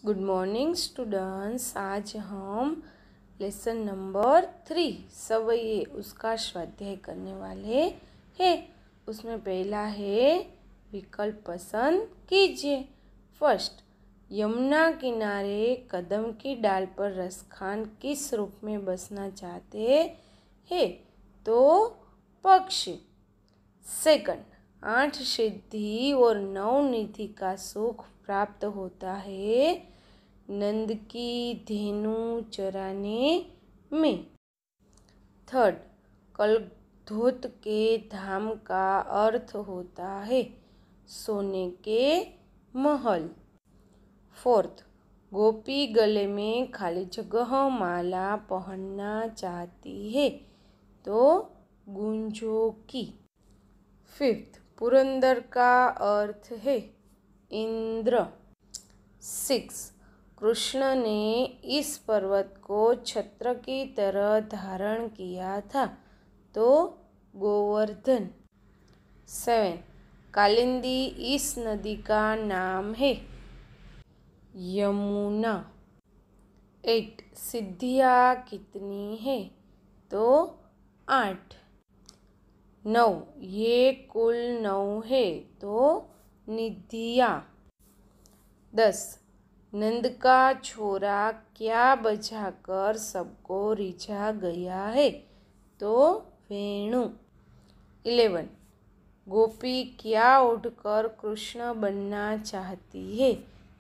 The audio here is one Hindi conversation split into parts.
Good morning students. आज हम लेसन नंबर 3 सवये उसका स्वाध्याय करने वाले हैं। उसमें पहला है विकल्प पसंद कीजिए। फर्स्ट, यमुना किनारे कदम की डाल पर रसखान किस रूप में बसना चाहते हैं? तो पक्षी। सेकंड, 8 सिद्धि और 9 निधि का सुख प्राप्त होता है नंद की धेनु चराने में। थर्ड, कलधोत के धाम का अर्थ होता है सोने के महल। फोर्थ, गोपी गले में खाली जगह माला पहनना चाहती है तो गुंजों की। फिफ्थ, पुरंदर का अर्थ है इंद्र। सिक्स, कृष्ण ने इस पर्वत को छत्र की तरह धारण किया था तो गोवर्धन। सेवन, कालिंदी इस नदी का नाम है यमुना। 8, सिद्धियाँ कितनी है? तो 8। 9, ये कुल 9 है तो निधियाँ। 10, नंद का छोरा क्या बजाकर सबको रिझा गया है तो वेणु। 11, गोपी क्या ओढ़कर कृष्ण बनना चाहती है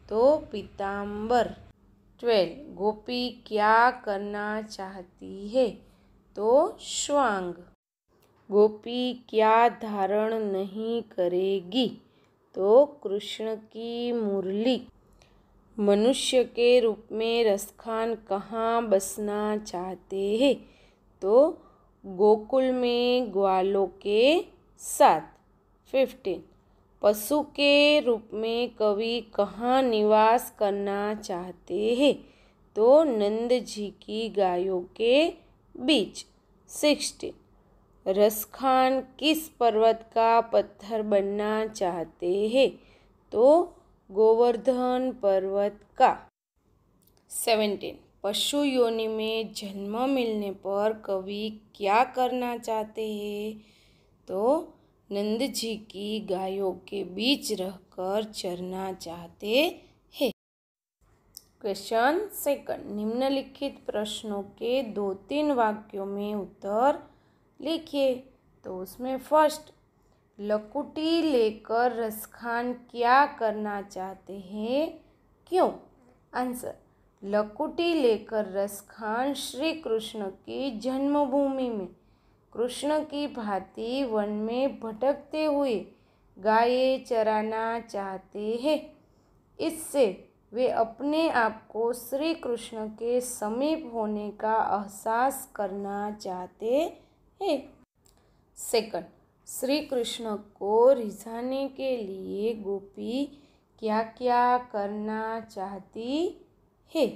तो पीतांबर। 12, गोपी क्या करना चाहती है तो श्वांग। गोपी क्या धारण नहीं करेगी तो कृष्ण की मुरली। मनुष्य के रूप में रसखान कहाँ बसना चाहते हैं तो गोकुल में ग्वालों के साथ। 15, पशु के रूप में कवि कहाँ निवास करना चाहते हैं तो नंद जी की गायों के बीच। 16, रसखान किस पर्वत का पत्थर बनना चाहते हैं तो गोवर्धन पर्वत का। 17, पशु योनि में जन्म मिलने पर कवि क्या करना चाहते हैं तो नंद जी की गायों के बीच रहकर चरना चाहते हैं। क्वेश्चन सेकंड, निम्नलिखित प्रश्नों के 2-3 वाक्यों में उत्तर लिखिए। तो उसमें फर्स्ट, लकुटी लेकर रसखान क्या करना चाहते हैं, क्यों? आंसर, लकुटी लेकर रसखान श्री कृष्ण की जन्मभूमि में कृष्ण की भांति वन में भटकते हुए गायें चराना चाहते हैं। इससे वे अपने आप को श्री कृष्ण के समीप होने का एहसास करना चाहते हैं। सेकंड, श्री कृष्ण को रिझाने के लिए गोपी क्या क्या करना चाहती है?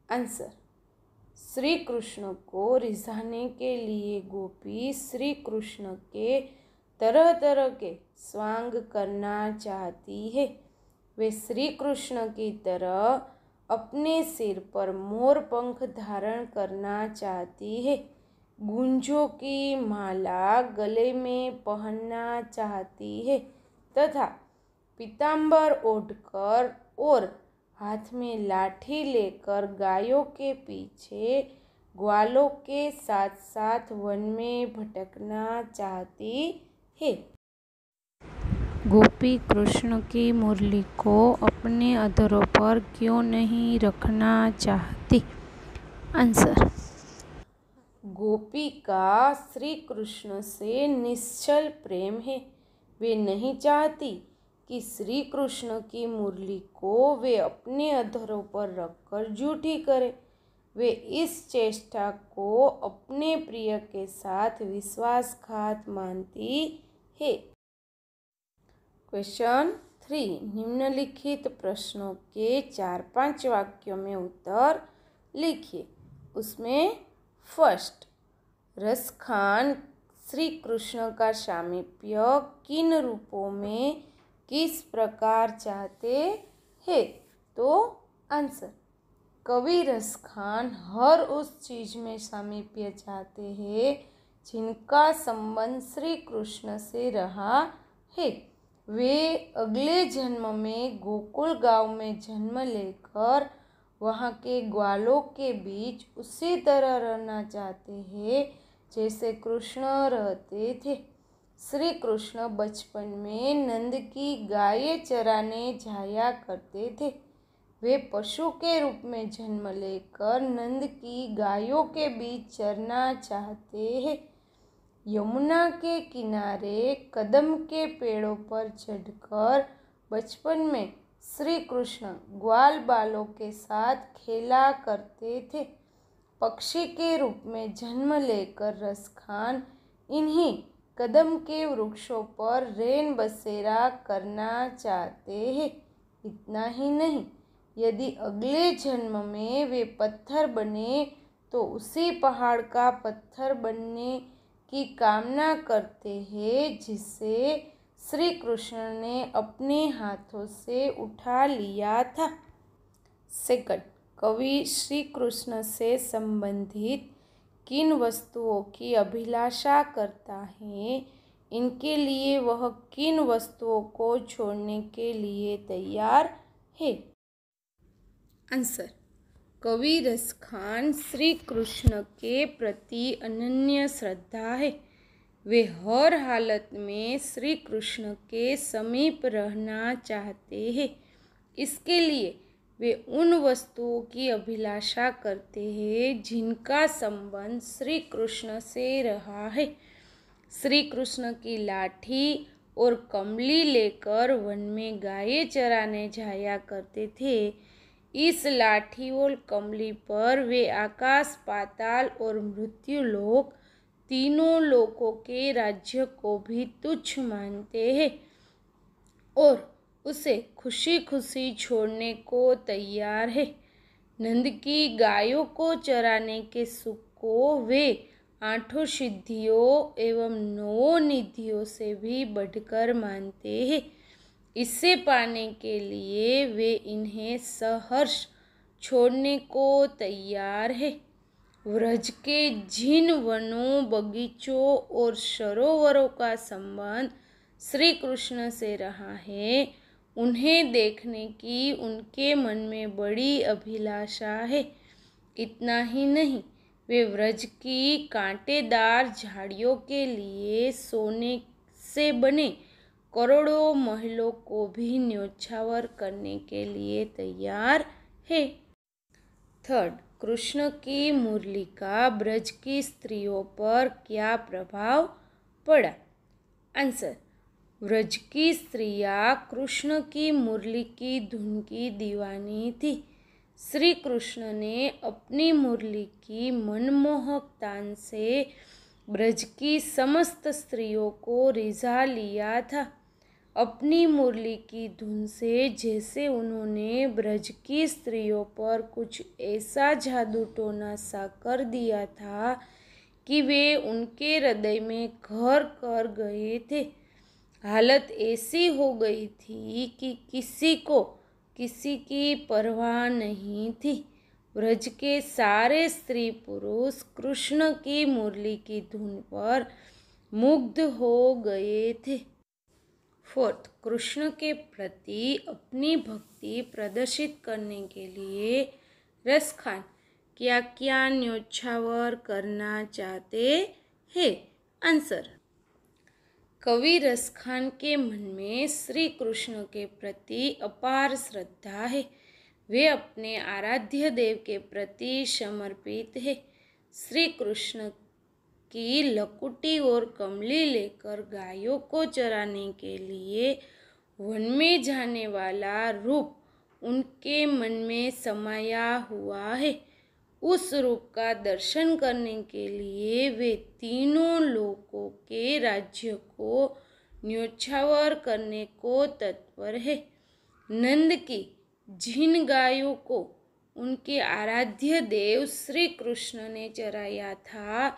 आंसर, श्री कृष्ण को रिझाने के लिए गोपी श्री कृष्ण के तरह तरह के स्वांग करना चाहती है। वे श्री कृष्ण की तरह अपने सिर पर मोर पंख धारण करना चाहती है, गुंजों की माला गले में पहनना चाहती है तथा पीतांबर ओढ़कर और हाथ में लाठी लेकर गायों के पीछे ग्वालों के साथ साथ वन में भटकना चाहती है। गोपी कृष्ण की मुरली को अपने अधरों पर क्यों नहीं रखना चाहती? आंसर, गोपी का श्री कृष्ण से निश्चल प्रेम है। वे नहीं चाहती कि श्री कृष्ण की मुरली को वे अपने अधरों पर रखकर झूठी करे। वे इस चेष्टा को अपने प्रिय के साथ विश्वासघात मानती है। क्वेश्चन 3, निम्नलिखित प्रश्नों के 4-5 वाक्यों में उत्तर लिखिए। उसमें फर्स्ट, रसखान श्री कृष्ण का सामीप्य किन रूपों में किस प्रकार चाहते हैं? तो आंसर, कवि रसखान हर उस चीज में सामीप्य चाहते हैं जिनका संबंध श्री कृष्ण से रहा है। वे अगले जन्म में गोकुल गांव में जन्म लेकर वहाँ के ग्वालों के बीच उसी तरह रहना चाहते हैं जैसे कृष्ण रहते थे। श्री कृष्ण बचपन में नंद की गाय चराने जाया करते थे। वे पशु के रूप में जन्म लेकर नंद की गायों के बीच चरना चाहते हैं। यमुना के किनारे कदम के पेड़ों पर चढ़कर बचपन में श्री कृष्ण ग्वाल बालों के साथ खेला करते थे। पक्षी के रूप में जन्म लेकर रसखान इन्हीं कदम के वृक्षों पर रैन बसेरा करना चाहते हैं। इतना ही नहीं, यदि अगले जन्म में वे पत्थर बने तो उसी पहाड़ का पत्थर बनने की कामना करते हैं जिसे श्री कृष्ण ने अपने हाथों से उठा लिया था। सेकंड, कवि श्री कृष्ण से संबंधित किन वस्तुओं की अभिलाषा करता है, इनके लिए वह किन वस्तुओं को छोड़ने के लिए तैयार है। आंसर, कवि रसखान श्री कृष्ण के प्रति अनन्य श्रद्धा है। वे हर हालत में श्री कृष्ण के समीप रहना चाहते हैं। इसके लिए वे उन वस्तुओं की अभिलाषा करते हैं जिनका संबंध श्री कृष्ण से रहा है। श्री कृष्ण की लाठी और कमली लेकर वन में गायें चराने जाया करते थे। इस लाठी और कमली पर वे आकाश, पाताल और मृत्युलोक तीनों लोकों के राज्य को भी तुच्छ मानते हैं और उसे खुशी खुशी छोड़ने को तैयार है। नंद की गायों को चराने के सुख को वे 8 सिद्धियों एवं 9 निधियों से भी बढ़कर मानते हैं। इसे पाने के लिए वे इन्हें सहर्ष छोड़ने को तैयार है। व्रज के जिन वनों, बगीचों और सरोवरों का संबंध श्री कृष्ण से रहा है, उन्हें देखने की उनके मन में बड़ी अभिलाषा है। इतना ही नहीं, वे व्रज की कांटेदार झाड़ियों के लिए सोने से बने करोड़ों महलों को भी न्योछावर करने के लिए तैयार है। थर्ड, कृष्ण की मुरली का ब्रज की स्त्रियों पर क्या प्रभाव पड़ा। आंसर, व्रज की स्त्रियां कृष्ण की मुरली की धुन की दीवानी थी। श्री कृष्ण ने अपनी मुरली की मनमोहक तान से ब्रज की समस्त स्त्रियों को रिझा लिया था। अपनी मुरली की धुन से जैसे उन्होंने ब्रज की स्त्रियों पर कुछ ऐसा जादू टोना सा कर दिया था कि वे उनके हृदय में घर कर गए थे। हालत ऐसी हो गई थी कि किसी को किसी की परवाह नहीं थी। ब्रज के सारे स्त्री पुरुष कृष्ण की मुरली की धुन पर मुग्ध हो गए थे। फोर्थ, कृष्ण के प्रति अपनी भक्ति प्रदर्शित करने के लिए रसखान क्या क्या न्योछावर करना चाहते हैं। आंसर, कवि रसखान के मन में श्री कृष्ण के प्रति अपार श्रद्धा है। वे अपने आराध्य देव के प्रति समर्पित है। श्री कृष्ण की लकुटी और कमली लेकर गायों को चराने के लिए वन में जाने वाला रूप उनके मन में समाया हुआ है। उस रूप का दर्शन करने के लिए वे तीनों लोकों के राज्य को न्योछावर करने को तत्पर है। नंद की जिन गायों को उनके आराध्य देव श्री कृष्ण ने चराया था,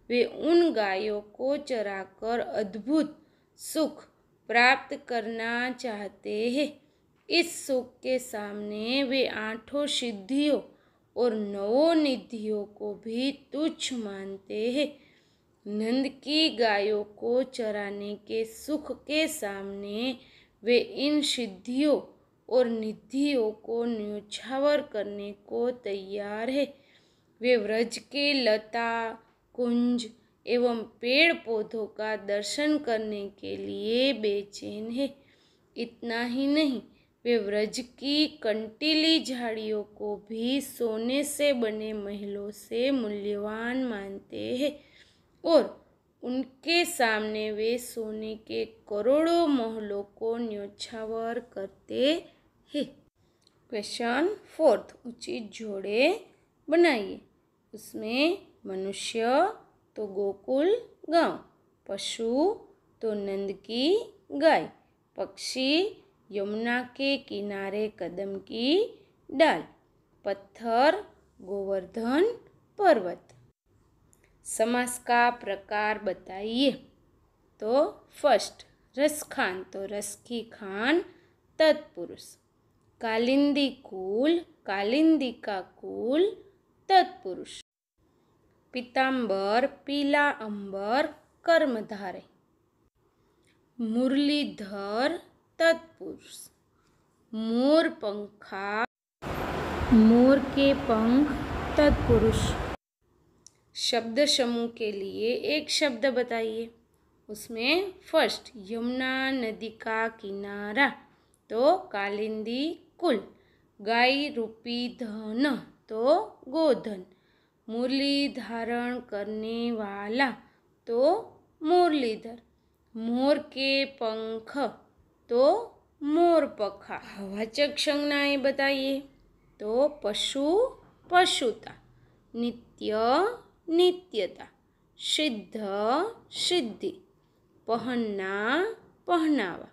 वे उन गायों को चराकर अद्भुत सुख प्राप्त करना चाहते हैं। इस सुख के सामने वे 8 सिद्धियों और 9 निधियों को भी तुच्छ मानते हैं। नंद की गायों को चराने के सुख के सामने वे इन सिद्धियों और निधियों को न्योछावर करने को तैयार है। वे व्रज के लता कुंज एवं पेड़ पौधों का दर्शन करने के लिए बेचैन है। इतना ही नहीं, वे व्रज की कंटीली झाड़ियों को भी सोने से बने महलों से मूल्यवान मानते हैं और उनके सामने वे सोने के करोड़ों महलों को न्योछावर करते हैं। क्वेश्चन 4, उचित जोड़े बनाइए। उसमें मनुष्य तो गोकुल गांव, पशु तो नंद की गाय, पक्षी यमुना के किनारे कदम की डाल, पत्थर गोवर्धन पर्वत। समास का प्रकार बताइए। तो फर्स्ट, रस खान तो रस की खान तत्पुरुष, कालिंदी कुल कालिंदी का कुल तत्पुरुष, पीतांबर पीला अंबर कर्मधारय, मुरलीधर तत्पुरुष, मोर पंखा मोर के पंख तत्पुरुष। शब्द समूह के लिए एक शब्द बताइए। उसमें फर्स्ट, यमुना नदी का किनारा तो कालिंदी कुल, गाय रूपी धन तो गोधन, मुरली धारण करने वाला तो मुरलीधर, मोर के पंख तो मोर पखा। वाचक संज्ञाएं बताइए। तो पशु पशुता, नित्य नित्यता, सिद्ध सिद्धि, पहनना पहनावा,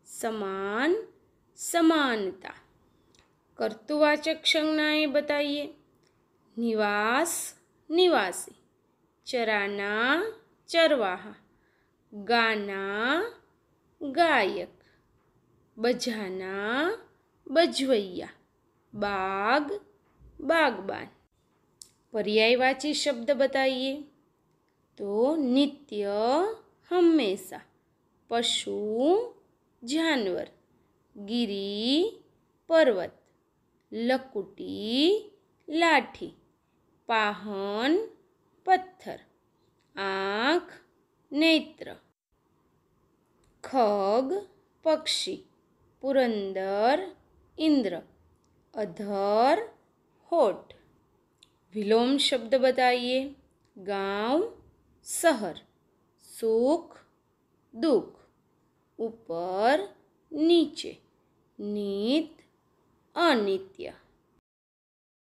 समान समानता। कर्तुवाचक संज्ञाएं बताइए। निवास निवासी, चराना चरवाहा, गाना गायक, बजाना बजवैया, बाग बागबान। पर्यायवाची शब्द बताइए। तो नित्य हमेशा, पशु जानवर, गिरी पर्वत, लकुटी लाठी, पाहन पत्थर, आँख नेत्र, खग पक्षी, पुरंदर इंद्र, अधर होठ। विलोम शब्द बताइए। गांव शहर, सुख दुख, ऊपर नीचे, नित्य अनित्य।